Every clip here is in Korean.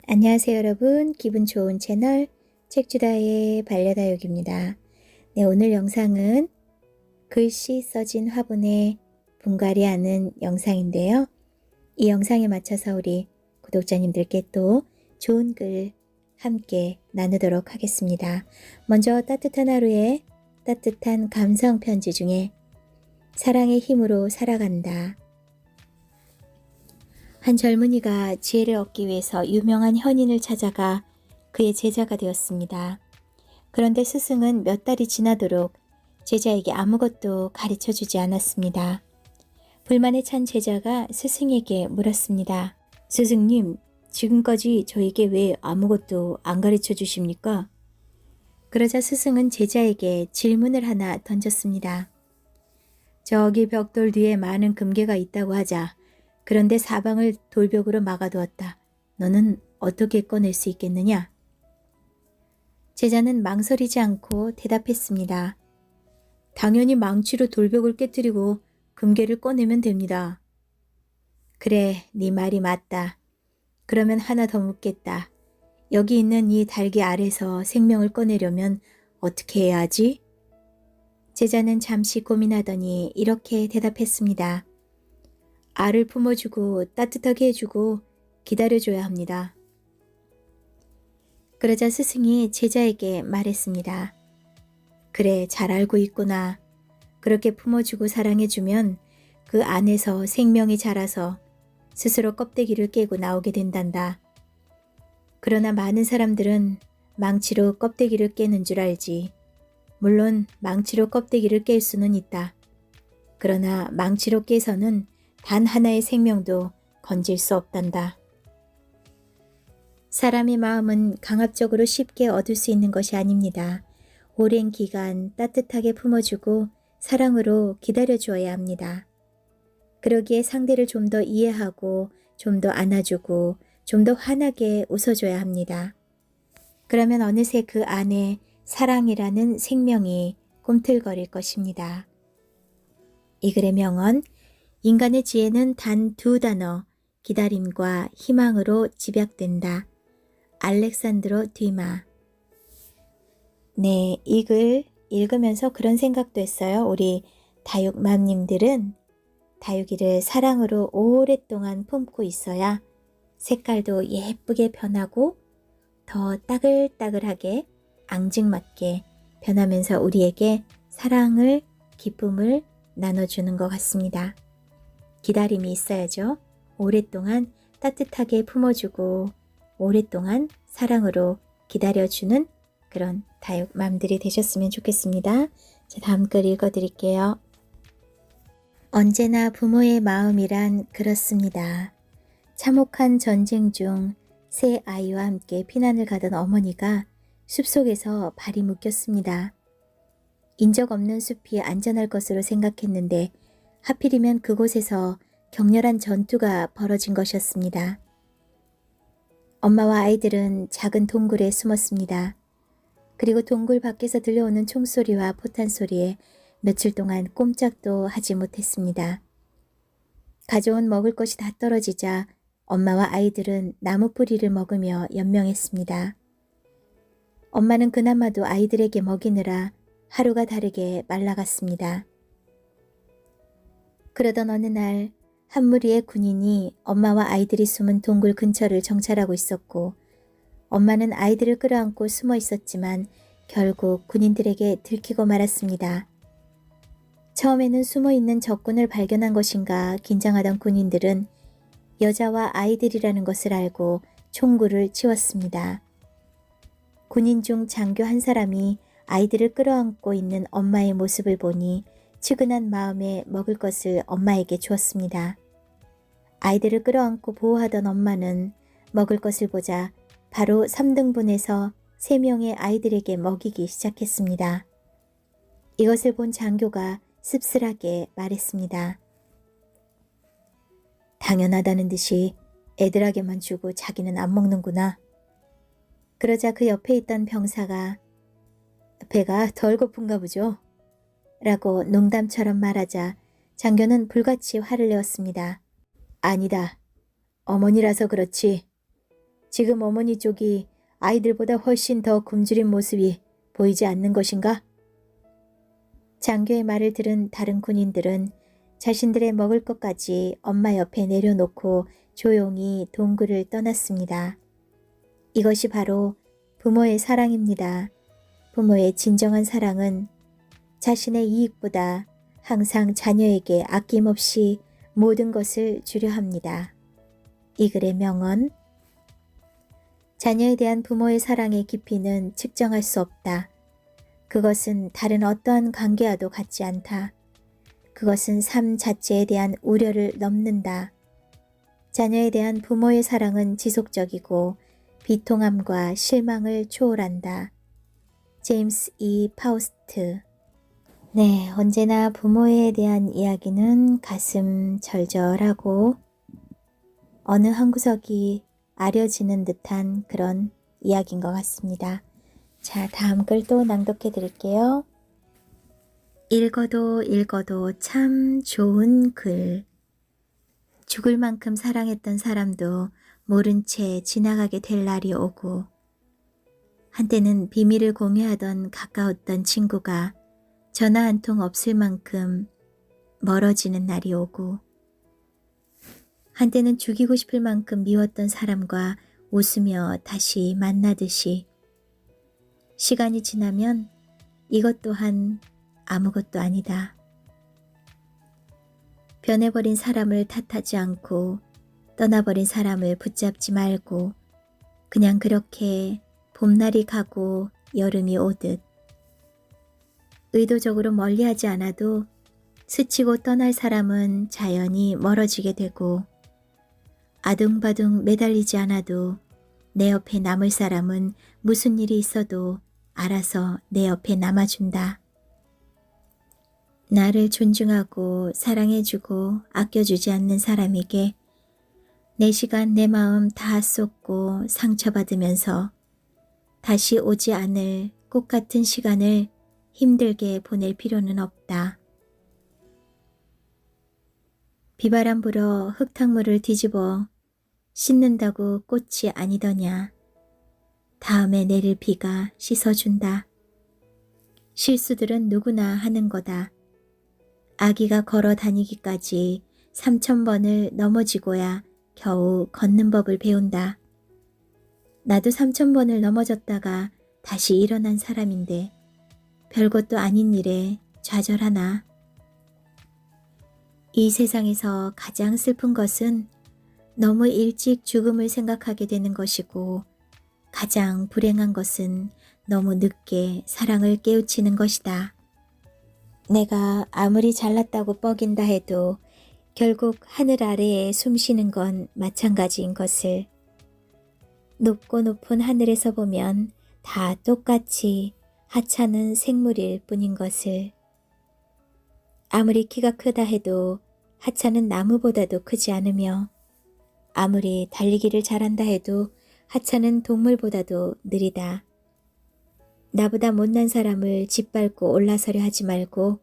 안녕하세요 여러분. 기분 좋은 채널 책주다의 반려다육입니다. 네, 오늘 영상은 글씨 써진 화분에 분갈이하는 영상인데요. 이 영상에 맞춰서 우리 구독자님들께 또 좋은 글 함께 나누도록 하겠습니다. 먼저 따뜻한 하루에 따뜻한 감성 편지 중에 사랑의 힘으로 살아간다. 한 젊은이가 지혜를 얻기 위해서 유명한 현인을 찾아가 그의 제자가 되었습니다. 그런데 스승은 몇 달이 지나도록 제자에게 아무것도 가르쳐주지 않았습니다. 불만에 찬 제자가 스승에게 물었습니다. 스승님, 지금까지 저에게 왜 아무것도 안 가르쳐 주십니까? 그러자 스승은 제자에게 질문을 하나 던졌습니다. 저기 벽돌 뒤에 많은 금괴가 있다고 하자. 그런데 사방을 돌벽으로 막아두었다. 너는 어떻게 꺼낼 수 있겠느냐? 제자는 망설이지 않고 대답했습니다. 당연히 망치로 돌벽을 깨뜨리고 금괴를 꺼내면 됩니다. 그래, 네 말이 맞다. 그러면 하나 더 묻겠다. 여기 있는 이 달기 아래서 생명을 꺼내려면 어떻게 해야 하지? 제자는 잠시 고민하더니 이렇게 대답했습니다. 알을 품어주고 따뜻하게 해주고 기다려줘야 합니다. 그러자 스승이 제자에게 말했습니다. 그래, 잘 알고 있구나. 그렇게 품어주고 사랑해주면 그 안에서 생명이 자라서 스스로 껍데기를 깨고 나오게 된단다. 그러나 많은 사람들은 망치로 껍데기를 깨는 줄 알지. 물론 망치로 껍데기를 깰 수는 있다. 그러나 망치로 깨서는 단 하나의 생명도 건질 수 없단다. 사람의 마음은 강압적으로 쉽게 얻을 수 있는 것이 아닙니다. 오랜 기간 따뜻하게 품어주고 사랑으로 기다려주어야 합니다. 그러기에 상대를 좀 더 이해하고 좀 더 안아주고 좀 더 환하게 웃어줘야 합니다. 그러면 어느새 그 안에 사랑이라는 생명이 꿈틀거릴 것입니다. 이 글의 명언, 인간의 지혜는 단 두 단어, 기다림과 희망으로 집약된다. 알렉산드로 뒤마. 네, 이 글 읽으면서 그런 생각도 했어요. 우리 다육맘님들은 다육이를 사랑으로 오랫동안 품고 있어야 색깔도 예쁘게 변하고 더 따글따글하게 앙증맞게 변하면서 우리에게 사랑을, 기쁨을 나눠주는 것 같습니다. 기다림이 있어야죠. 오랫동안 따뜻하게 품어주고 오랫동안 사랑으로 기다려주는 그런 다육맘들이 되셨으면 좋겠습니다. 자, 다음 글 읽어드릴게요. 언제나 부모의 마음이란 그렇습니다. 참혹한 전쟁 중 세 아이와 함께 피난을 가던 어머니가 숲속에서 발이 묶였습니다. 인적 없는 숲이 안전할 것으로 생각했는데 하필이면 그곳에서 격렬한 전투가 벌어진 것이었습니다. 엄마와 아이들은 작은 동굴에 숨었습니다. 그리고 동굴 밖에서 들려오는 총소리와 포탄 소리에 며칠 동안 꼼짝도 하지 못했습니다. 가져온 먹을 것이 다 떨어지자 엄마와 아이들은 나무 뿌리를 먹으며 연명했습니다. 엄마는 그나마도 아이들에게 먹이느라 하루가 다르게 말라갔습니다. 그러던 어느 날 한 무리의 군인이 엄마와 아이들이 숨은 동굴 근처를 정찰하고 있었고 엄마는 아이들을 끌어안고 숨어 있었지만 결국 군인들에게 들키고 말았습니다. 처음에는 숨어있는 적군을 발견한 것인가 긴장하던 군인들은 여자와 아이들이라는 것을 알고 총구를 치웠습니다. 군인 중 장교 한 사람이 아이들을 끌어안고 있는 엄마의 모습을 보니 측은한 마음에 먹을 것을 엄마에게 주었습니다. 아이들을 끌어안고 보호하던 엄마는 먹을 것을 보자 바로 3등분해서 3명의 아이들에게 먹이기 시작했습니다. 이것을 본 장교가 씁쓸하게 말했습니다. 당연하다는 듯이 애들에게만 주고 자기는 안 먹는구나. 그러자 그 옆에 있던 병사가 배가 덜 고픈가 보죠? 라고 농담처럼 말하자 장교는 불같이 화를 내었습니다. 아니다. 어머니라서 그렇지. 지금 어머니 쪽이 아이들보다 훨씬 더 굶주린 모습이 보이지 않는 것인가? 장교의 말을 들은 다른 군인들은 자신들의 먹을 것까지 엄마 옆에 내려놓고 조용히 동굴을 떠났습니다. 이것이 바로 부모의 사랑입니다. 부모의 진정한 사랑은 자신의 이익보다 항상 자녀에게 아낌없이 모든 것을 주려 합니다. 이 글의 명언: 자녀에 대한 부모의 사랑의 깊이는 측정할 수 없다. 그것은 다른 어떠한 관계와도 같지 않다. 그것은 삶 자체에 대한 우려를 넘는다. 자녀에 대한 부모의 사랑은 지속적이고 비통함과 실망을 초월한다. 제임스 E. 파우스트. 네, 언제나 부모에 대한 이야기는 가슴 절절하고 어느 한 구석이 아려지는 듯한 그런 이야기인 것 같습니다. 자, 다음 글 또 낭독해 드릴게요. 읽어도 읽어도 참 좋은 글. 죽을 만큼 사랑했던 사람도 모른 채 지나가게 될 날이 오고, 한때는 비밀을 공유하던 가까웠던 친구가 전화 한 통 없을 만큼 멀어지는 날이 오고, 한때는 죽이고 싶을 만큼 미웠던 사람과 웃으며 다시 만나듯이 시간이 지나면 이것 또한 아무것도 아니다. 변해버린 사람을 탓하지 않고 떠나버린 사람을 붙잡지 말고 그냥 그렇게 봄날이 가고 여름이 오듯 의도적으로 멀리하지 않아도 스치고 떠날 사람은 자연히 멀어지게 되고, 아둥바둥 매달리지 않아도 내 옆에 남을 사람은 무슨 일이 있어도 알아서 내 옆에 남아준다. 나를 존중하고 사랑해주고 아껴주지 않는 사람에게 내 시간 내 마음 다 쏟고 상처받으면서 다시 오지 않을 꽃 같은 시간을 힘들게 보낼 필요는 없다. 비바람 불어 흙탕물을 뒤집어 씻는다고 꽃이 아니더냐. 다음에 내릴 비가 씻어준다. 실수들은 누구나 하는 거다. 아기가 걸어 다니기까지 3000번을 넘어지고야 겨우 걷는 법을 배운다. 나도 3000번을 넘어졌다가 다시 일어난 사람인데 별것도 아닌 일에 좌절하나. 이 세상에서 가장 슬픈 것은 너무 일찍 죽음을 생각하게 되는 것이고, 가장 불행한 것은 너무 늦게 사랑을 깨우치는 것이다. 내가 아무리 잘났다고 뻐긴다 해도 결국 하늘 아래에 숨쉬는 건 마찬가지인 것을, 높고 높은 하늘에서 보면 다 똑같이 하찮은 생물일 뿐인 것을, 아무리 키가 크다 해도 하찮은 나무보다도 크지 않으며, 아무리 달리기를 잘한다 해도 하찮은 동물보다도 느리다. 나보다 못난 사람을 짓밟고 올라서려 하지 말고,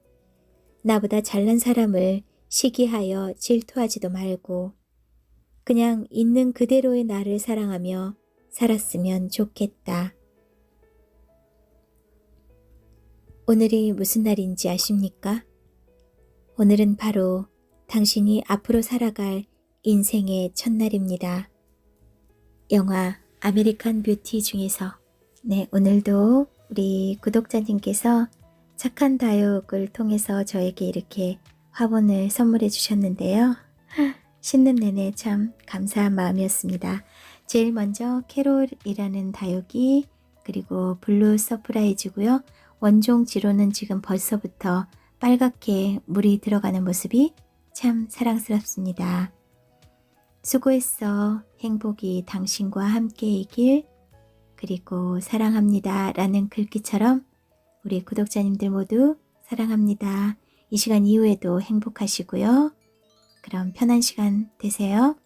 나보다 잘난 사람을 시기하여 질투하지도 말고, 그냥 있는 그대로의 나를 사랑하며 살았으면 좋겠다. 오늘이 무슨 날인지 아십니까? 오늘은 바로 당신이 앞으로 살아갈 인생의 첫날입니다. 영화 아메리칸 뷰티 중에서 오늘도 우리 구독자님께서 착한 다육을 통해서 저에게 이렇게 화분을 선물해 주셨는데요. 씻는 내내 참 감사한 마음이었습니다. 제일 먼저 캐롤이라는 다육이, 그리고 블루 서프라이즈고요. 원종 지로는 지금 벌써부터 빨갛게 물이 들어가는 모습이 참 사랑스럽습니다. 수고했어. 행복이 당신과 함께이길. 그리고 사랑합니다 라는 글귀처럼 우리 구독자님들 모두 사랑합니다. 이 시간 이후에도 행복하시고요. 그럼 편한 시간 되세요.